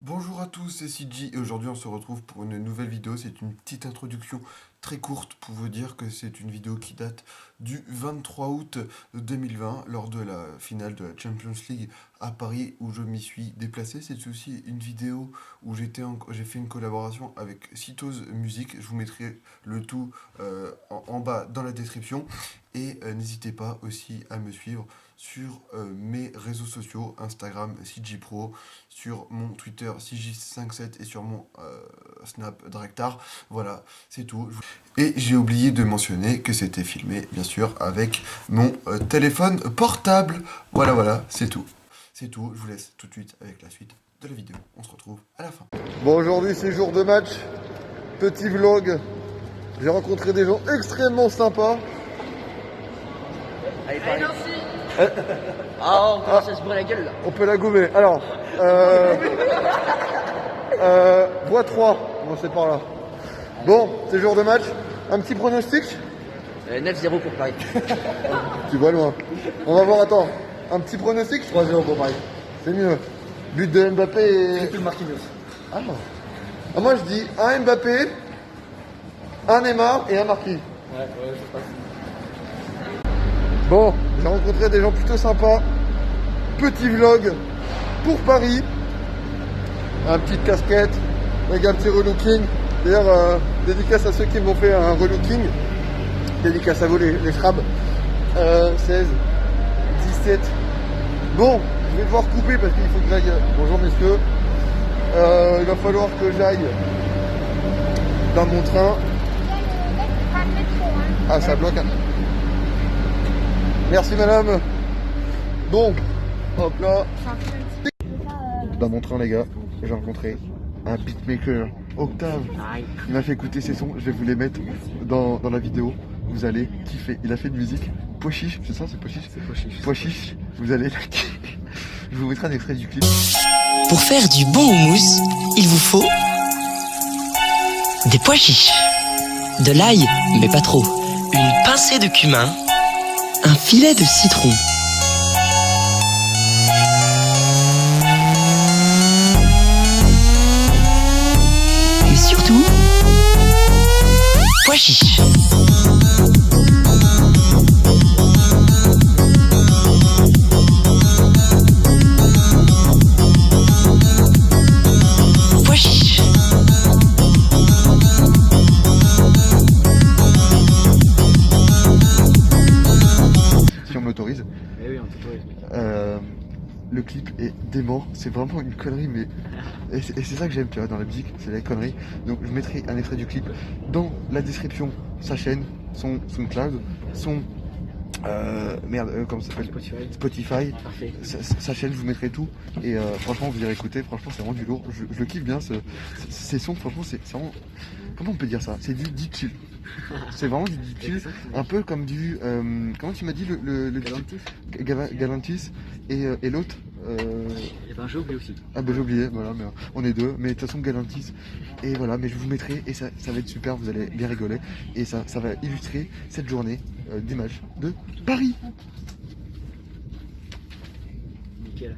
Bonjour à tous, c'est CG et aujourd'hui on se retrouve pour une nouvelle vidéo. C'est une petite introduction très courte pour vous dire que c'est une vidéo qui date du 23 août 2020 lors de la finale de la Champions League à Paris où je m'y suis déplacé. C'est aussi une vidéo où j'ai fait une collaboration avec Citose Music. Je vous mettrai le tout en bas dans la description et n'hésitez pas aussi à me suivre sur mes réseaux sociaux, Instagram CG Pro, sur mon Twitter CJ57 et sur mon Snap Draktar. Voilà, c'est tout. Et j'ai oublié de mentionner que c'était filmé, bien sûr, avec mon téléphone portable. Voilà, c'est tout. C'est tout, je vous laisse tout de suite avec la suite de la vidéo. On se retrouve à la fin. Bon, aujourd'hui c'est jour de match, petit vlog. J'ai rencontré des gens extrêmement sympas. Allez, merci. Ah, on commence à se bourrer la gueule là. On peut la gommer. Alors, voie 3, bon c'est par là. Bon, c'est jour de match. Un petit pronostic? 9-0 pour Paris. Tu vois loin. On va voir, attends. Un petit pronostic? 3-0 pour Paris. C'est mieux. But de Mbappé et... C'est tout le Marquinhos. Ah. Ah, moi je dis un Mbappé, un Neymar et un Marquis. Ouais, je passe. Bon, j'ai rencontré des gens plutôt sympas. Petit vlog pour Paris. Un petit casquette, avec un petit relooking. D'ailleurs, dédicace à ceux qui m'ont fait un relooking. Dédicace à vous les scrabs. 16, 17. Bon, je vais devoir couper parce qu'il faut que j'aille. Bonjour messieurs. Il va falloir que j'aille dans mon train. Ah, ça bloque. Merci madame. Bon, hop là. Dans mon train les gars, j'ai rencontré un beatmaker, Octave. Il m'a fait écouter ses sons, je vais vous les mettre dans la vidéo. Vous allez kiffer. Il a fait de musique Pochiche, c'est ça, c'est Pochiche? C'est Pochiche. Pochiche, vous allez la kiffer. Je vous mettrai un extrait du clip. Pour faire du bon houmous, il vous faut des pois chiches, de l'ail, mais pas trop, une pincée de cumin, un filet de citron, mais surtout, pois chiches. Pois chiches. Si on m'autorise. Eh oui, on t'autorise. Le clip est dément, c'est vraiment une connerie, mais et c'est ça que j'aime, tu vois, dans la musique, c'est la connerie. Donc je mettrai un extrait du clip dans la description, sa chaîne, son cloud, son comment ça s'appelle, Spotify. Parfait. Sa chaîne, je vous mettrai tout. Et franchement, vous irez écouter, franchement, c'est vraiment du lourd. Je le kiffe bien, ces sons, franchement, c'est vraiment. Comment on peut dire ça? C'est du deep chill. C'est vraiment du deep chill, un peu comme du. Comment tu m'as dit le Galantis. Galantis et l'autre Et ben j'ai oublié aussi. Ah ben j'ai oublié, voilà, mais on est deux, mais de toute façon Galantis. Et voilà, mais je vous mettrai, et ça va être super, vous allez bien rigoler. Et ça va illustrer cette journée du match de Paris. Nickel.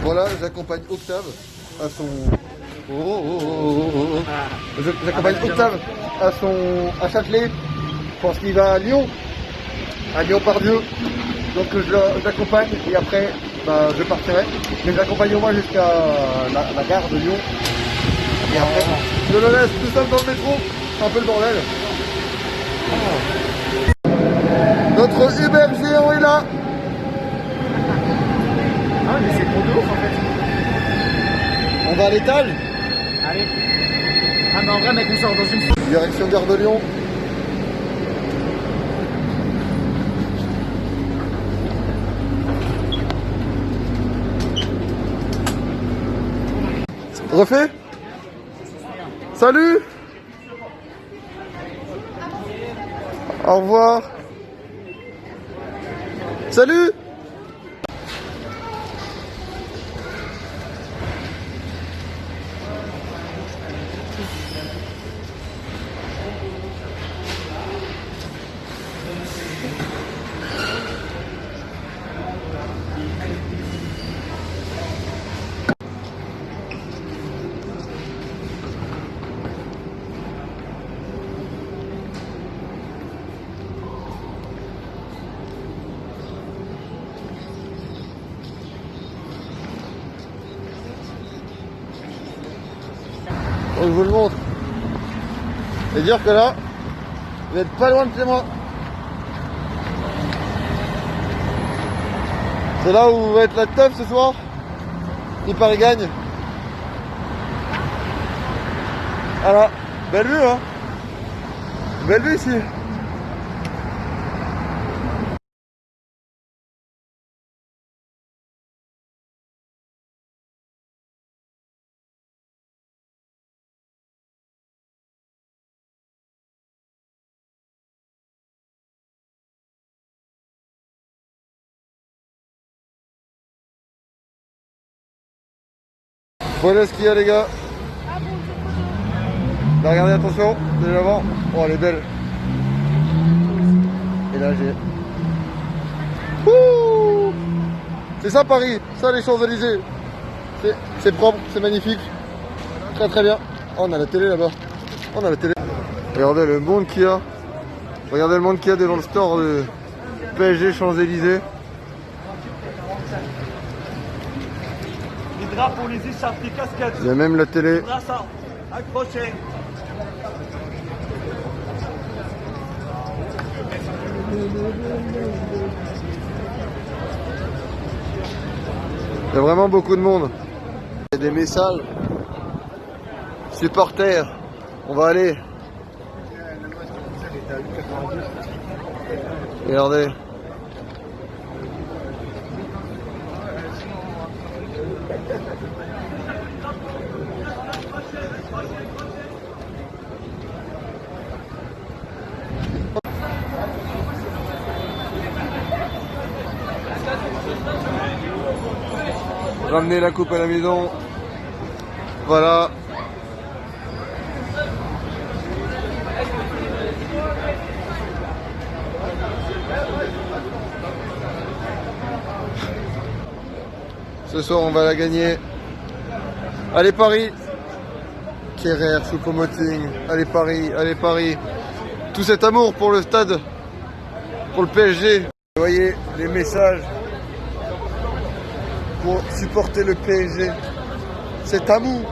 Voilà, j'accompagne Octave à son. J'accompagne Octave à Châtelet. Je pense qu'il va à Lyon Pardieu. Donc je l'accompagne et après je partirai. Mais j'accompagne au moins jusqu'à la gare de Lyon. Et après, je le laisse tout seul dans le métro. C'est un peu le bordel. Notre Uber géant est là. Ah, mais c'est trop de ouf en fait. On va à l'étage. Allez. Ah, mais en vrai, mec, on sort dans une. Direction gare de Lyon. Refais. Salut. Au revoir. Salut. Je vous le montre. Et dire que là, vous n'êtes pas loin de chez moi. C'est là où va être la teuf ce soir. Si Paris gagne. Voilà. Belle vue, hein. Belle vue ici. Voilà ce qu'il y a les gars. Là, regardez, attention, de l'avant. Oh, elle est belle. Et là j'ai... Ouh, c'est ça Paris, ça les Champs-Élysées. C'est propre, c'est magnifique. Très très bien. Oh, on a la télé là-bas. On a la télé. Regardez le monde qu'il y a. Regardez le monde qu'il y a devant le store de PSG Champs-Élysées. Les drapeaux, les écharpes, les casquettes. Il y a même la télé. Brassard, accroché. Il y a vraiment beaucoup de monde. Il y a des messages. Supporters, on va aller. Regardez. Ramener la coupe à la maison. Voilà. Ce soir, on va la gagner. Allez Paris. Kerrer, Choupo-Moting. Allez Paris, allez Paris. Tout cet amour pour le stade, pour le PSG. Vous voyez les messages pour supporter le PSG. Cet amour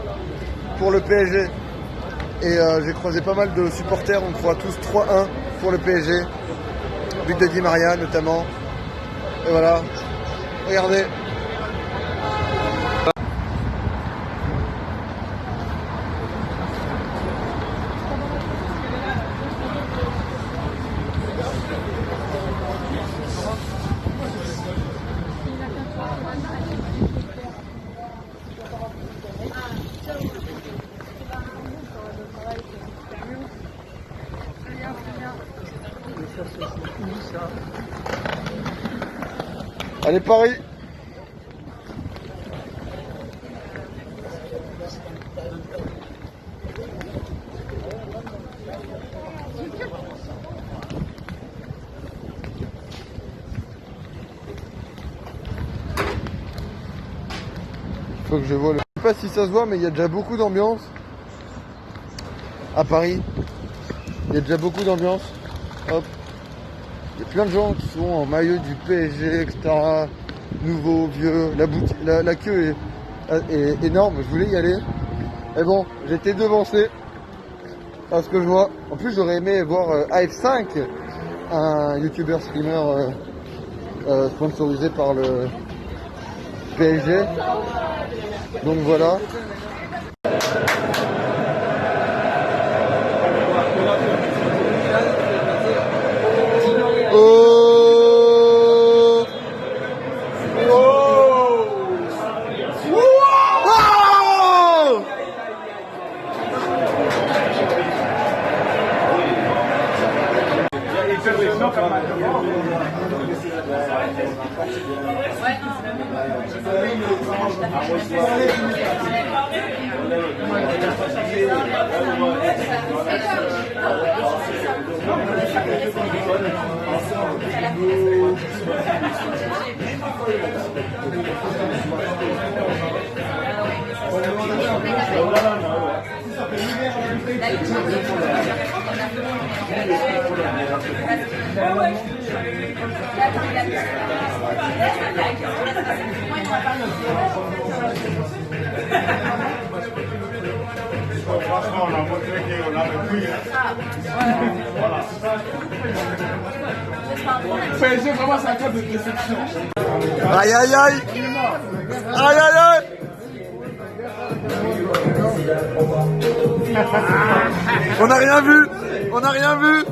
pour le PSG. Et j'ai croisé pas mal de supporters, on croit tous 3-1 pour le PSG. But de Di Maria notamment. Et voilà. Regardez. Allez Paris. Faut que je vois le... Je sais pas si ça se voit, mais il y a déjà beaucoup d'ambiance à Paris. Il y a déjà beaucoup d'ambiance. Hop. Il y a plein de gens qui sont en maillot du PSG, etc. Nouveau, vieux. La queue est énorme. Je voulais y aller. Mais bon, j'étais devancé. Parce que je vois. En plus, j'aurais aimé voir AF5, un youtubeur streamer sponsorisé par le PSG. Donc voilà. Oh, oh, oh, Franchement, on a montré qu'on a le prix. PSG, vraiment, c'est un cas de déception. Aïe aïe aïe. Aïe aïe aïe. On n'a rien vu. On n'a rien vu.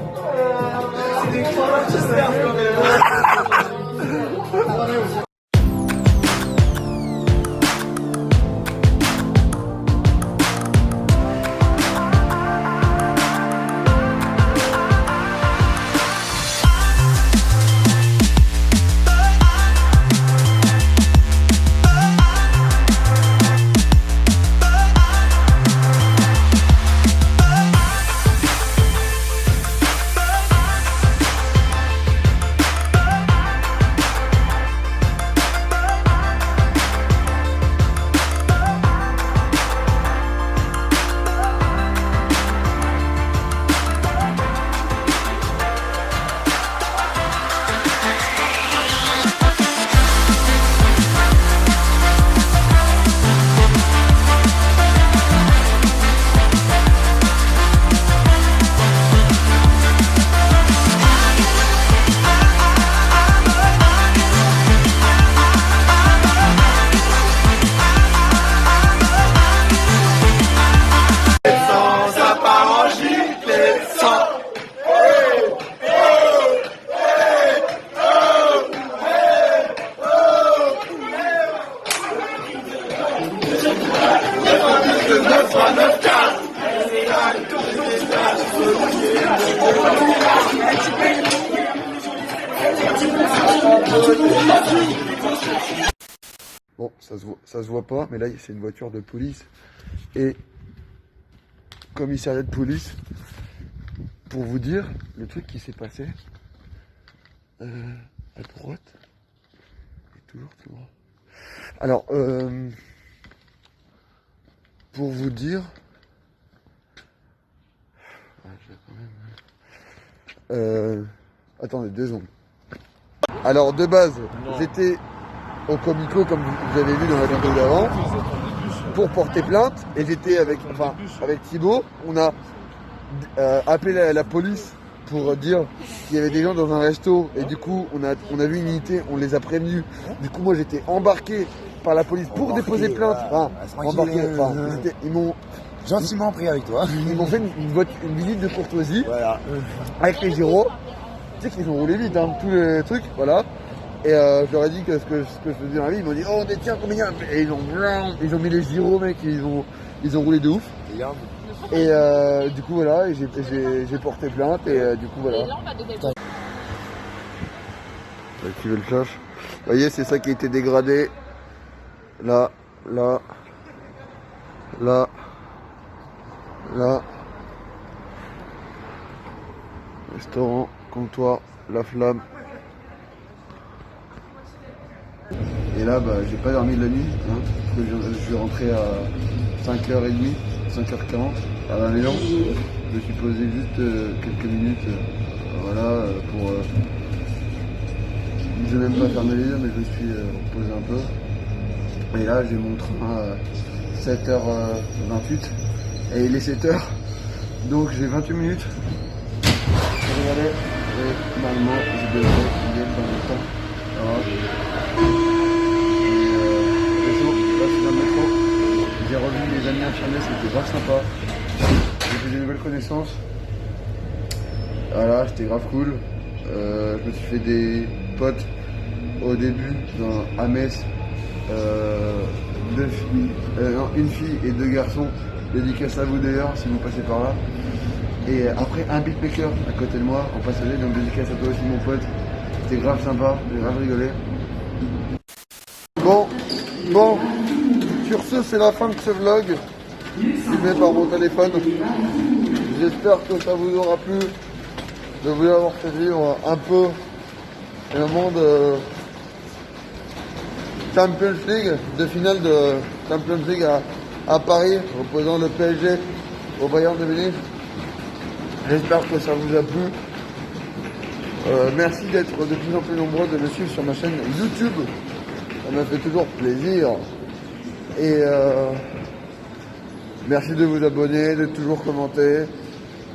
Bon, ça se voit pas, mais là c'est une voiture de police et commissariat de police. Pour vous dire le truc qui s'est passé à droite et toujours tout droit. Alors, pour vous dire, attendez 2 secondes. Alors de base, j'étais au Comico, comme vous avez vu dans la vidéo d'avant, pour porter plainte, et j'étais avec Thibaut, on a appelé la police pour dire qu'il y avait des gens dans un resto, et du coup on a vu une unité, on les a prévenus. Du coup moi j'étais embarqué par la police pour déposer plainte. Ils m'ont gentiment pris avec toi. Ils m'ont fait une visite de courtoisie, voilà, avec les gyros. Tu sais qu'ils ont roulé vite, hein, tous les trucs, voilà. Et je leur ai dit que ce que je faisais dans la vie, ils m'ont dit oh tiens combien. Et ils ont mis les gyros, mec, ils ont roulé de ouf. Et du coup voilà, j'ai porté plainte et du coup voilà. J'ai activé le flash. Vous voyez, c'est ça qui a été dégradé. Là. Restaurant, comptoir, la flamme. Et là, j'ai pas dormi de la nuit, hein, parce que je suis rentré à 5h30, 5h40 à la maison. Je me suis posé juste quelques minutes, voilà, pour... je n'ai même pas fermé les yeux, mais je me suis reposé un peu. Et là, j'ai mon train à 7h28, et il est 7h, donc j'ai 28 minutes. Je vais y aller, et normalement, je devrais y être dans le temps. Voilà. J'ai revu les amis infirmiers, c'était grave sympa. J'ai fait des nouvelles connaissances. Voilà, c'était grave cool. Je me suis fait des potes au début à Metz. Une fille et 2 garçons. Dédicace à vous d'ailleurs si vous passez par là. Et après un beatmaker à côté de moi en passager, donc dédicace à toi aussi mon pote. C'était grave sympa, j'ai grave rigolé. Bon, Bon, sur ce, c'est la fin de ce vlog, filmé par mon téléphone. J'espère que ça vous aura plu, de vous avoir fait vivre un peu le monde Champions League, de finale de Champions League à Paris, opposant le PSG au Bayern de Munich. J'espère que ça vous a plu. Merci d'être de plus en plus nombreux de me suivre sur ma chaîne YouTube. Ça me fait toujours plaisir. Et merci de vous abonner, de toujours commenter,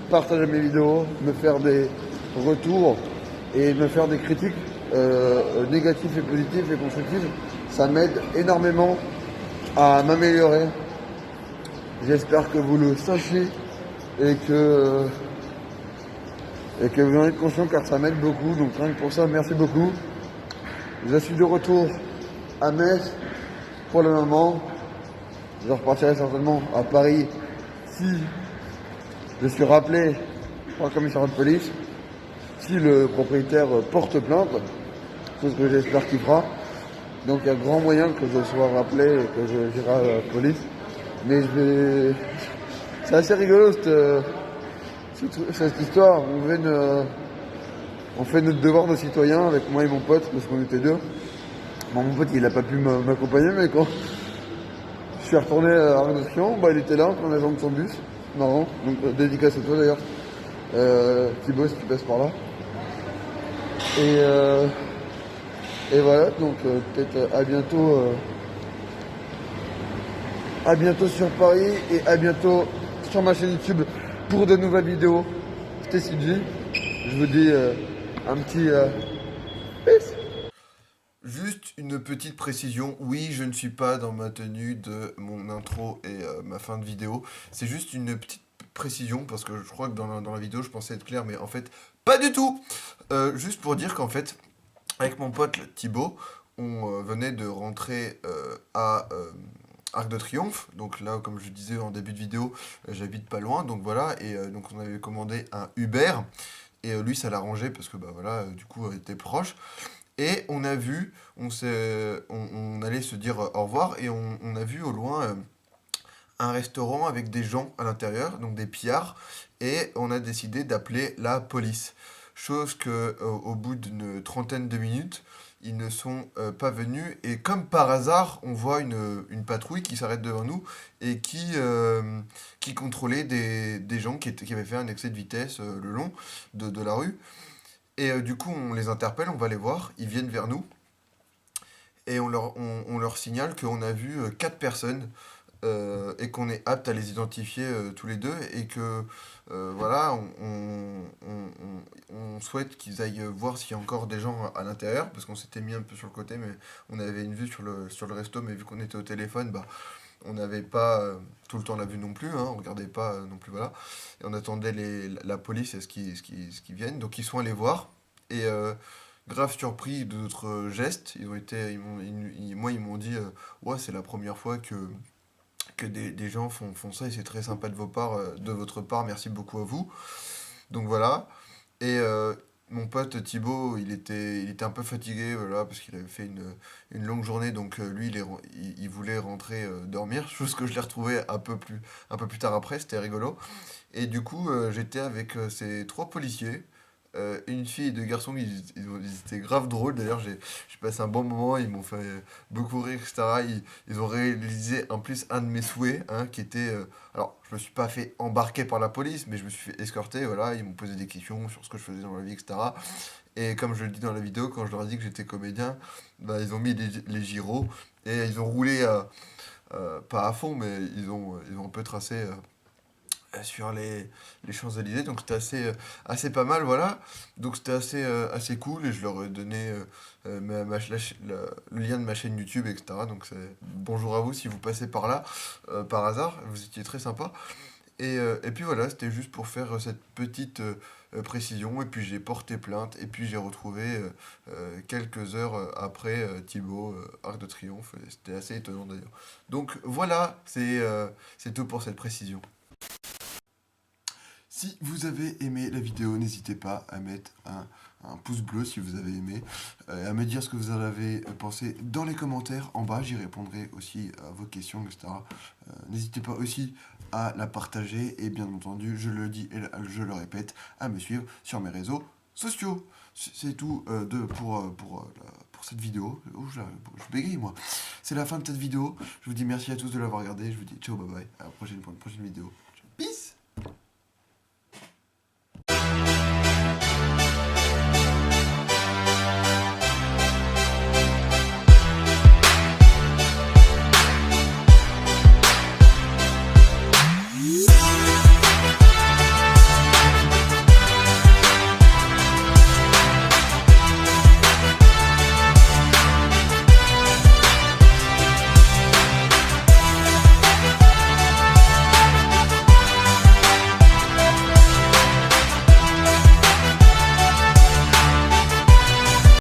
partager mes vidéos, me faire des retours et me faire des critiques négatives et positives et constructives. Ça m'aide énormément à m'améliorer. J'espère que vous le sachiez et que vous en êtes conscient, car ça m'aide beaucoup. Donc rien que pour ça, merci beaucoup. Je suis de retour à Metz pour le moment. Je repartirai certainement à Paris si je suis rappelé par le commissariat de police, si le propriétaire porte plainte, chose que j'espère qu'il fera. Donc il y a grand moyen que je sois rappelé et que j'irai à la police. Mais c'est assez rigolo cette histoire. On fait notre devoir de citoyen avec moi et mon pote, parce qu'on était deux. Bon, mon pote il n'a pas pu m'accompagner, mais quand je suis retourné à la rédaction, il était là en train d'attendre son bus. Marrant. Donc dédicace à toi d'ailleurs. Thibaut, si tu passes par là. Et voilà, donc peut-être à bientôt sur Paris et à bientôt sur ma chaîne YouTube pour de nouvelles vidéos. C'était CG. Je vous dis un petit peace. Juste une petite précision, oui, je ne suis pas dans ma tenue de mon intro et ma fin de vidéo. C'est juste une petite précision, parce que je crois que dans la vidéo, je pensais être clair, mais en fait, pas du tout. Juste pour dire qu'en fait, avec mon pote Thibaut, on venait de rentrer à Arc de Triomphe. Donc là, comme je disais en début de vidéo, j'habite pas loin, donc voilà. Et donc on avait commandé un Uber, et lui, ça l'arrangeait, parce que bah voilà, du coup, on était proche. Et on a vu, on allait se dire au revoir, et on a vu au loin un restaurant avec des gens à l'intérieur, donc des pillards, et on a décidé d'appeler la police. Chose que au bout d'une trentaine de minutes, ils ne sont pas venus, et comme par hasard, on voit une patrouille qui s'arrête devant nous et qui contrôlait des gens qui avaient fait un excès de vitesse le long de la rue. Et du coup, on les interpelle, on va les voir, ils viennent vers nous, et on leur signale qu'on a vu 4 personnes, et qu'on est apte à les identifier tous les deux, et que voilà, on souhaite qu'ils aillent voir s'il y a encore des gens à l'intérieur, parce qu'on s'était mis un peu sur le côté, mais on avait une vue sur le resto, mais vu qu'on était au téléphone, bah, on n'avait pas tout le temps la vue non plus, hein, on regardait pas non plus, voilà. Et on attendait la police et ce qui viennent, donc ils sont allés voir, et grave surpris de notre geste, moi ils m'ont dit ouais, c'est la première fois que des gens font ça, et c'est très sympa de votre part, merci beaucoup à vous. Donc voilà. Et mon pote Thibaut, il était un peu fatigué, voilà, parce qu'il avait fait une longue journée, donc lui, il voulait rentrer dormir, chose que je l'ai retrouvé un peu plus tard après, c'était rigolo. Et du coup, j'étais avec ces 3 policiers, une fille et 2 garçons, ils étaient grave drôles. D'ailleurs, j'ai passé un bon moment, ils m'ont fait beaucoup rire, etc. Ils ont réalisé en plus un de mes souhaits, hein, qui était... alors, je me suis pas fait embarquer par la police, mais je me suis fait escorter, voilà. Ils m'ont posé des questions sur ce que je faisais dans la vie, etc. Et comme je le dis dans la vidéo, quand je leur ai dit que j'étais comédien, bah, ils ont mis les gyros, et ils ont roulé, pas à fond, mais ils ont un peu tracé... sur les Champs-Élysées, donc c'était assez pas mal, voilà. Donc c'était assez cool, et je leur ai donné le lien de ma chaîne YouTube, etc. Donc bonjour à vous si vous passez par là, par hasard, vous étiez très sympa. Et puis voilà, c'était juste pour faire cette petite précision, et puis j'ai porté plainte, et puis j'ai retrouvé quelques heures après Thibaut, Arc de Triomphe, et c'était assez étonnant d'ailleurs. Donc voilà, c'est tout pour cette précision. Si vous avez aimé la vidéo, n'hésitez pas à mettre un pouce bleu si vous avez aimé, à me dire ce que vous en avez pensé dans les commentaires en bas, j'y répondrai aussi à vos questions, etc. N'hésitez pas aussi à la partager et bien entendu, je le dis et je le répète, à me suivre sur mes réseaux sociaux. C'est tout pour cette vidéo. Oh, je bégaye moi. C'est la fin de cette vidéo. Je vous dis merci à tous de l'avoir regardé. Je vous dis ciao, bye bye. À la prochaine pour une prochaine vidéo.